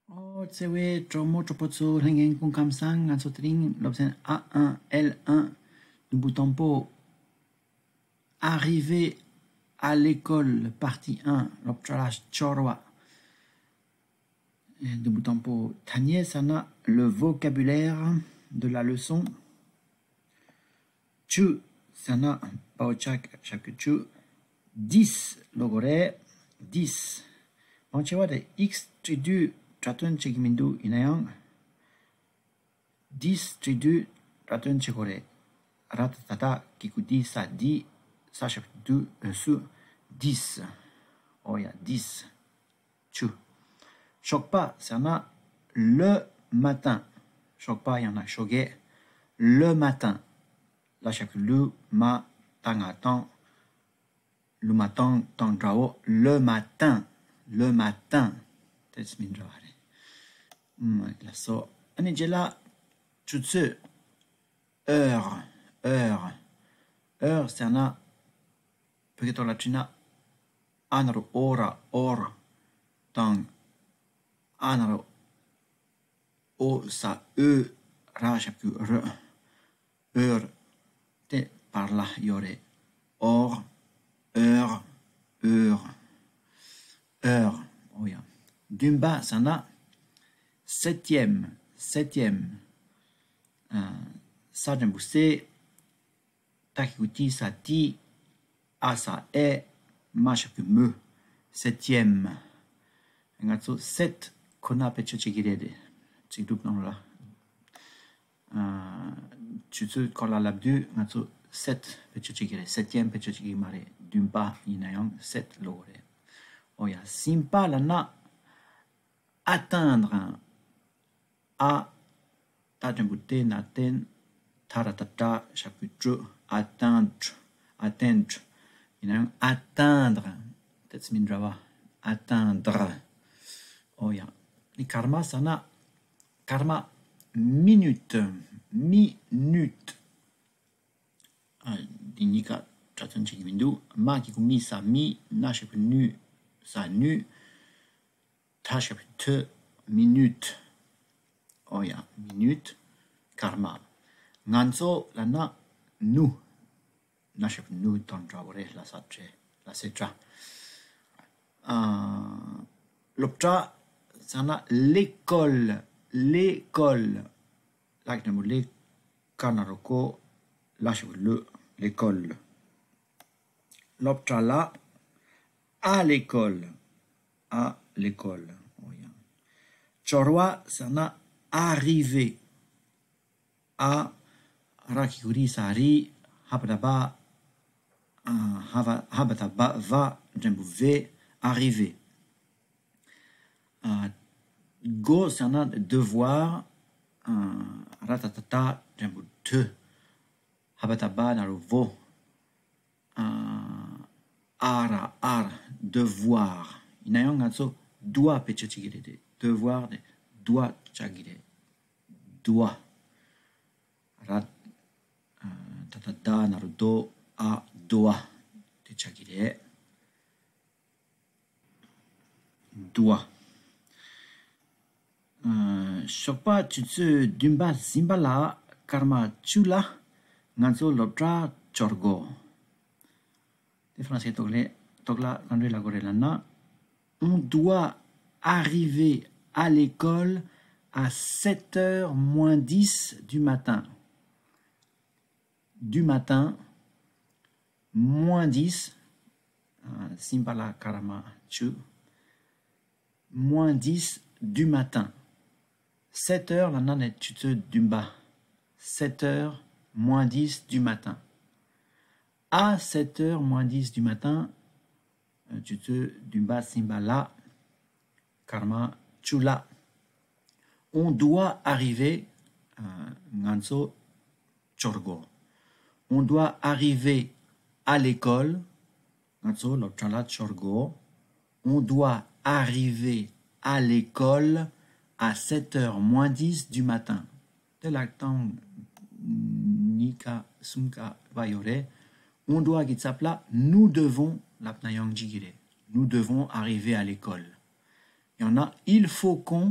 Oh, tsewe, chomo, chopotso, ringen, kunkamsang, ansotring, l'obsène A1, L1, Nubutampo, arrivé à l'école, partie 1, l'obchalage chorwa. Nubutampo, tanye, sana, le vocabulaire de la leçon. Chu, sana, paochak, chaque chu. 10, logore, 10. Manchewa de X tridu, tratun chekimindu inayang. 10 tridu, tratun chekore. Ratatata, kikuti, sa di, sa chapitre 2, su, 10. Oh, il y a 10. Chu. Choque pas, ça en a le matin. Choque pas, il y en a choqué. Le matin. La chapitre le, ma, tangatan. Le matin, tang trao. Le matin. Le matin. Tets min drare. La so. Anijela, chutsu. Heure. Heure. Heure, c'est un peut-être la china. Anaro, ora, or. Tang. Anaro. O, sa, ra, chapitre re. Heure. Te, par là, yore. Or. Heure, heure, heure. Oh, yeah. Dumba, ça en a septième. Ça, j'aime boussé. Takikuti, ça ti. A, ça est. Ma, chapitre me. Septième. Ngatso, 7. Kona, pecho, chegirede. Chigdup, non, là. Tu sais, quand la labdu, ngatso, 7. Pecho, chegire. Septième, pecho, chegimare. Dumpa inayang 7 lore. Oh ya simpa lana atteindre a tajambute naten taratata chapitre atteindre inayang atteindre that's mindrawa atteindre. Oh ya ni karma sana karma minute dinika Chatan Chikimindu, ma qui commis sa mi, na chapitre nu, sa nu, ta chapitre minute. Oh ya, minute, karma. Nganso lana nu, na chapitre nu, tantra wore, la sache, la secha. L'optra, sana l'école, L'agnemule, kanaroko, la chapitre l'école. L'optrala à l'école. Oh, yeah. Chorwa, ça n'a arrivé. A rakikuri sari, habadaba, habadaba va, jambouvé, arrivé. Go, ça n'a devoir, ratatata, jambou te, habadaba, naruvo. Ara, devoir. Inayang ngatso doit pechachigire. Devoir de doit chagire. Doit. Rat tatata naruto a doit te chagire. Doit. Shokpa tutsu dumba zimbala karma chula ngatso loptra chorgo. Les Français togla André Lagorelana. On doit arriver à l'école à 7h moins 10 du matin. Moins 10. Simpala Karama Chu. Moins 10 du matin. 7h, la nane tu te dumba. 7h moins 10 du matin. À 7h moins 10 du matin, tu te dumba simbala karma chula. On doit arriver nganso chorgo. On doit arriver à l'école nganso lochala chorgo. On doit arriver à l'école à 7h moins 10 du matin. De l'actant nika sumka vayore. On doit nous devons nous devons arriver à l'école. Il y en a, il faut qu'on